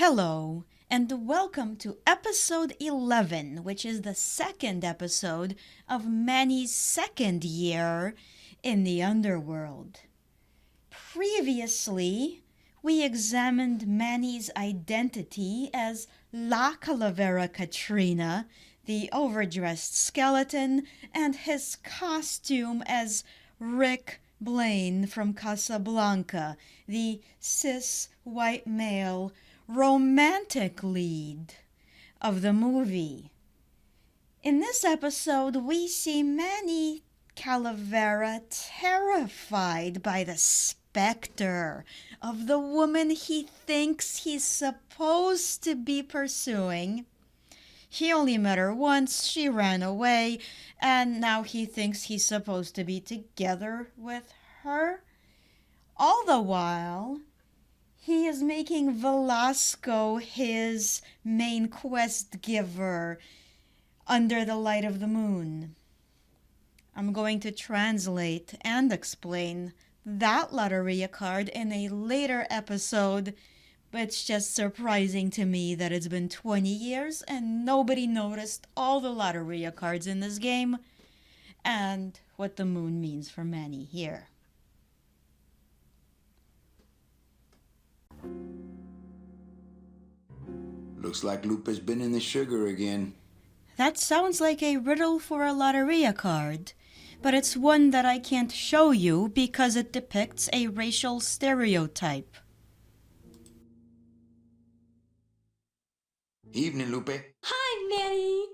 Hello, and welcome to episode 11, which is the second episode of Manny's second year in the underworld. Previously, we examined Manny's identity as La Calavera Catrina, the overdressed skeleton, and his costume as Rick Blaine from Casablanca, the cis white male romantic lead of the movie. In this episode, we see Manny Calavara terrified by the specter of the woman he thinks he's supposed to be pursuing. He only met her once, she ran away, and now he thinks he's supposed to be together with her. All the while, he is making Velasco his main quest giver under the light of the moon. I'm going to translate and explain that Loteria card in a later episode, but it's just surprising to me that it's been 20 years and nobody noticed all the Loteria cards in this game and what the moon means for Manny here. Looks like Lupe's been in the sugar again. That sounds like a riddle for a Loteria card, but it's one that I can't show you because it depicts a racial stereotype. Evening, Lupe. Hi, Manny.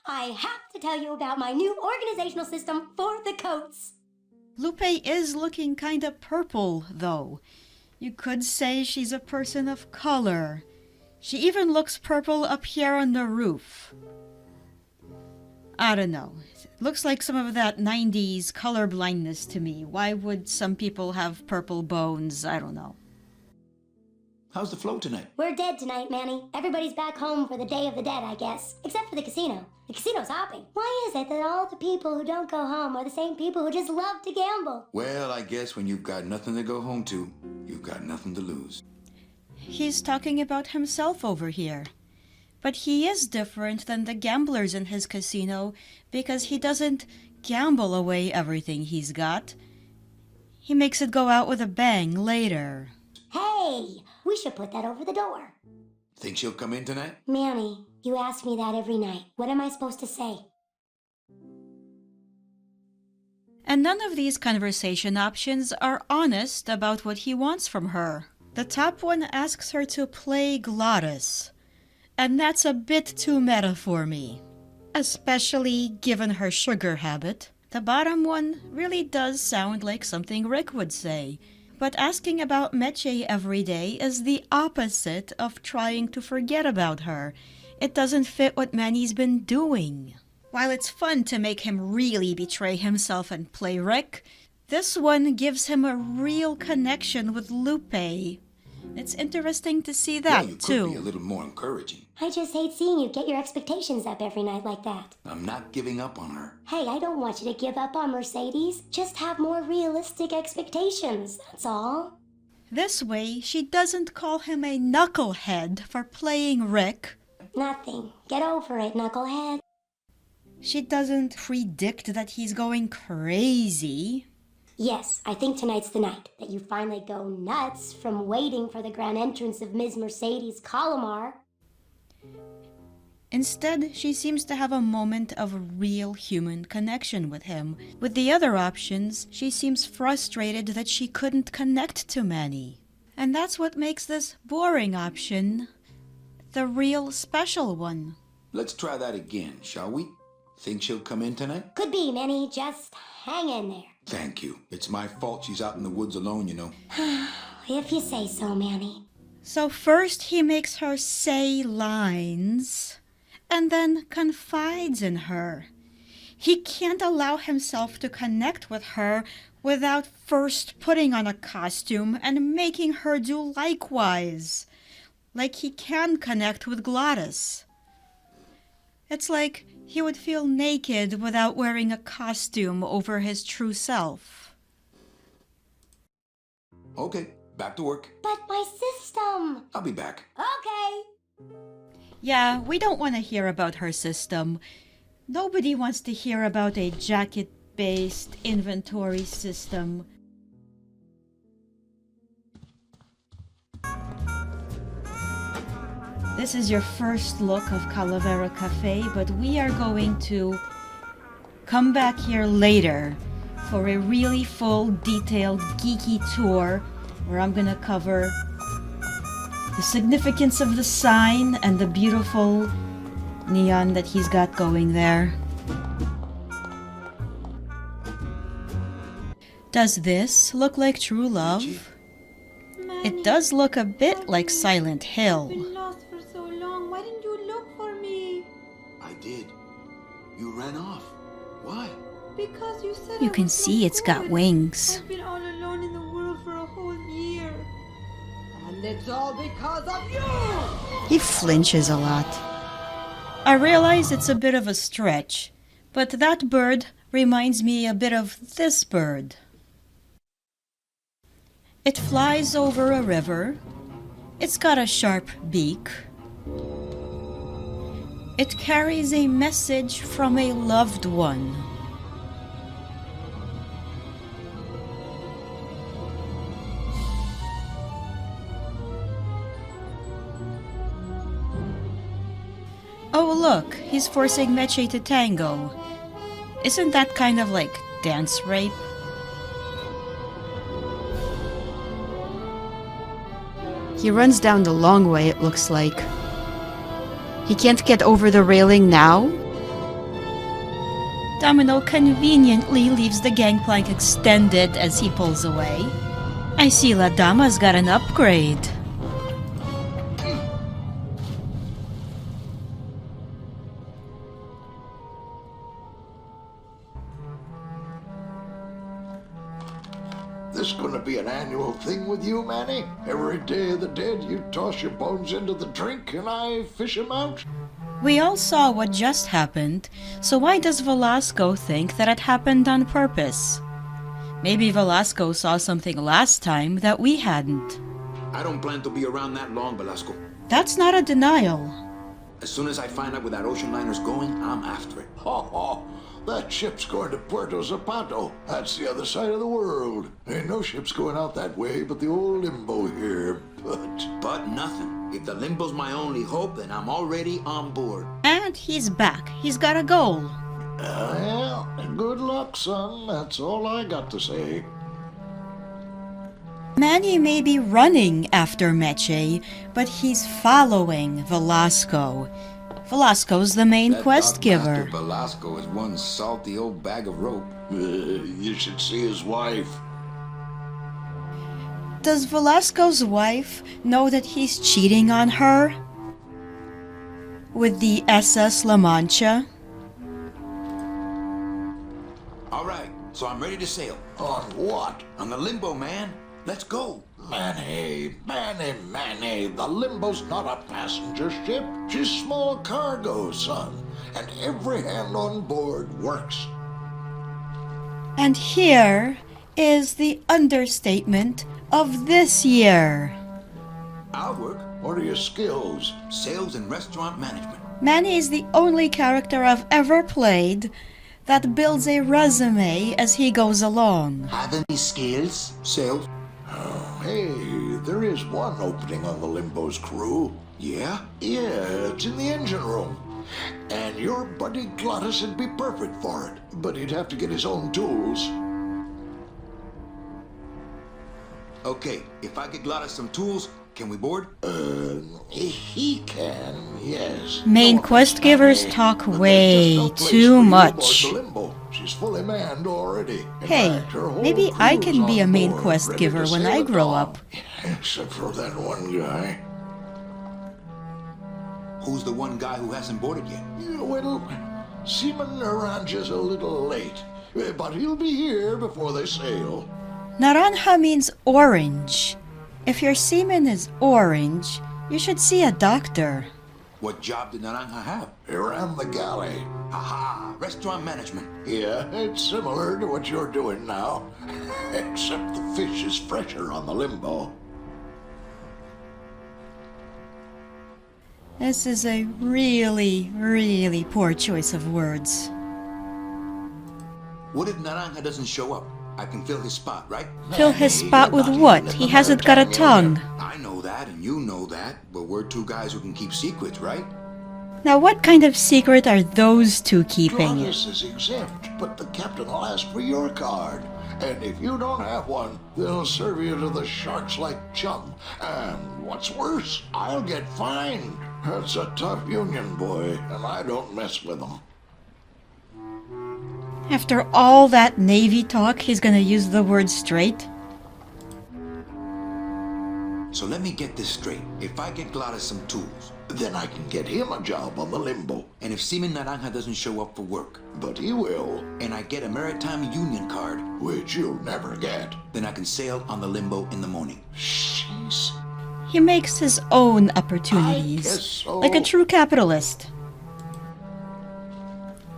I have to tell you about my new organizational system for the coats. Lupe is looking kinda purple, though. You could say she's a person of color. She even looks purple up here on the roof. I don't know. It looks like some of that 90s color blindness to me. Why would some people have purple bones? I don't know. How's the flow tonight? We're dead tonight, Manny. Everybody's back home for the Day of the Dead, I guess. Except for the casino. The casino's hopping. Why is it that all the people who don't go home are the same people who just love to gamble? Well, I guess when you've got nothing to go home to, you've got nothing to lose. He's talking about himself over here. But he is different than the gamblers in his casino because he doesn't gamble away everything he's got. He makes it go out with a bang later. Hey, we should put that over the door. Think she'll come in tonight? Manny, you ask me that every night. What am I supposed to say? And none of these conversation options are honest about what he wants from her. The top one asks her to play Glottis, and that's a bit too meta for me, especially given her sugar habit. The bottom one really does sound like something Rick would say, but asking about Meche every day is the opposite of trying to forget about her. It doesn't fit what Manny's been doing. While it's fun to make him really betray himself and play Rick, this one gives him a real connection with Lupe. It's interesting to see that, well, you too. could be a little more encouraging. I just hate seeing you get your expectations up every night like that. I'm not giving up on her. Hey, I don't want you to give up on Mercedes. Just have more realistic expectations, that's all. This way, she doesn't call him a knucklehead for playing Rick. Nothing. Get over it, knucklehead. She doesn't predict that he's going crazy. Yes, I think tonight's the night that you finally go nuts from waiting for the grand entrance of Ms. Mercedes Calamar. Instead, she seems to have a moment of real human connection with him. With the other options, she seems frustrated that she couldn't connect to Manny. And that's what makes this boring option the real special one. Let's try that again, shall we? Think she'll come in tonight? Could be, Manny. Just hang in there. Thank you. It's my fault she's out in the woods alone, you know. If you say so, Manny. So first he makes her say lines, and then confides in her. He can't allow himself to connect with her without first putting on a costume and making her do likewise. Like he can connect with Glottis. It's like he would feel naked without wearing a costume over his true self. Okay, back to work. But my system. I'll be back. Okay. Yeah, we don't want to hear about her system. Nobody wants to hear about a jacket-based inventory system. This is your first look of Calavera Cafe, but we are going to come back here later for a really full, detailed, geeky tour where I'm gonna cover the significance of the sign and the beautiful neon that he's got going there. Does this look like true love? It does look a bit like Silent Hill. I've been lost for so long. Why didn't you look for me? I did. You ran off. Why? Because you said You I can was see no it's got good. wings. I've been all alone in the world for a whole year. And it's all because of you! He flinches a lot. I realize it's a bit of a stretch, but that bird reminds me a bit of this bird. It flies over a river. It's got a sharp beak. It carries a message from a loved one. Oh look, he's forcing Meche to tango. Isn't that kind of like dance rape? He runs down the long way, it looks like. He can't get over the railing now? Domino conveniently leaves the gangplank extended as he pulls away. I see La Dama's got an upgrade. This gonna be an annual thing with you, Manny? Every Day of the Dead, you toss your bones into the drink and I fish 'em out? We all saw what just happened, so why does Velasco think that it happened on purpose? Maybe Velasco saw something last time that we hadn't. I don't plan to be around that long, Velasco. That's not a denial. As soon as I find out where that ocean liner's going, I'm after it. Ho ho! That ship's going to Puerto Zapato. That's the other side of the world. Ain't no ships going out that way but the old Limbo here, But nothing. If the Limbo's my only hope, then I'm already on board. And he's back. He's got a goal. Well, good luck, son. That's all I got to say. Manny may be running after Meche, but he's following Velasco. Velasco's the main That quest Doc giver. Master Velasco is one salty old bag of rope. You should see his wife. Does Velasco's wife know that he's cheating on her? With the SS La Mancha? All right, so I'm ready to sail. On what? On the Limbo, man. Let's go. Manny, the Limbo's not a passenger ship. She's small cargo, son. And every hand on board works. And here is the understatement of this year. I'll work. What are your skills? Sales and restaurant management. Manny is the only character I've ever played that builds a resume as he goes along. Have any skills? Sales. Oh, hey, there is one opening on the Limbo's crew. Yeah? Yeah, it's in the engine room. And your buddy Glottis would be perfect for it. But he'd have to get his own tools. Okay, if I get Glottis some tools, can we board? He can, yes. Main No quest offense, givers Manny, talk but there's way just no place too for you much. aboard the Limbo. She's fully manned already. In Hey, fact, her whole maybe I crew's can be a on main board, quest ready giver to when sail I at grow dawn. up. Except for that one guy. Who's the one guy who hasn't boarded yet? Yeah, well, Seaman Naranja's a little late. But he'll be here before they sail. Naranja means orange. If your semen is orange, you should see a doctor. What job did Naranja have? He ran the galley. Aha, restaurant management. Yeah, it's similar to what you're doing now. Except the fish is fresher on the Limbo. This is a really, really poor choice of words. What if Naranja doesn't show up? I can fill his spot, right? Fill his spot with what? He hasn't got a tongue. I know that, and you know that, but we're two guys who can keep secrets, right? Now what kind of secret are those two keeping? Claudius is exempt, but the captain will ask for your card. And if you don't have one, they'll serve you to the sharks like chum. And what's worse, I'll get fined. That's a tough union, boy, and I don't mess with them. After all that Navy talk, he's gonna use the word straight? So let me get this straight. If I get Gladys some tools, Then I can get him a job on the Limbo. and if Seaman Naranja doesn't show up for work, But he will, and I get a Maritime Union card, which you'll never get. then I can sail on the Limbo in the morning. Jeez. He makes his own I opportunities, guess so. like a true capitalist.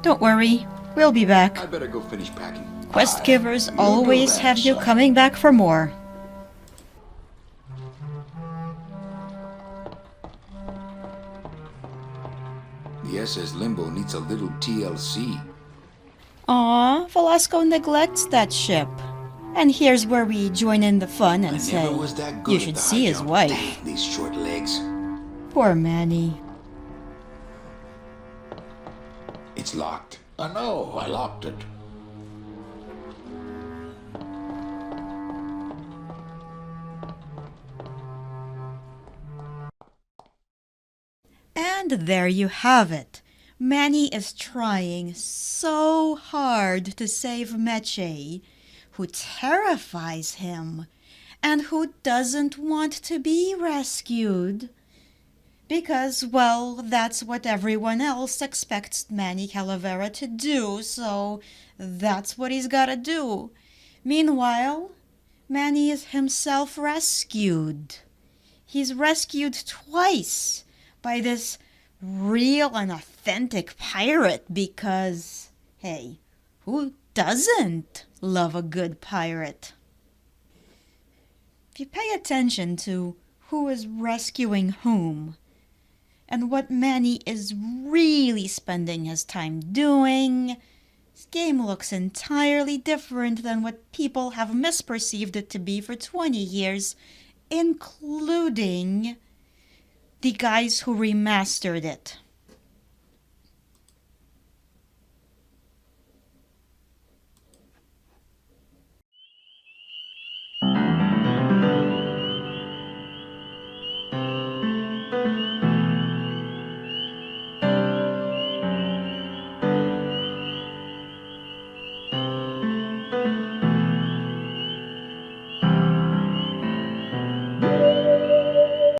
Don't worry, we'll be back. I better go finish packing. Quest givers you do always that, have you son. coming back for more. The SS Limbo needs a little TLC. Aw, Velasco neglects that ship. And here's where we join in the fun I and say, never was that good you at should the see high his jump. wife. Dang, these short legs. Poor Manny. It's locked. I know, I locked it. And there you have it. Manny is trying so hard to save Meche, who terrifies him, and who doesn't want to be rescued. Because, well, that's what everyone else expects Manny Calavera to do, so that's what he's gotta do. Meanwhile, Manny is himself rescued. He's rescued twice by this real and authentic pirate because, hey, who doesn't love a good pirate? If you pay attention to who is rescuing whom, and what Manny is really spending his time doing, this game looks entirely different than what people have misperceived it to be for 20 years, including the guys who remastered it.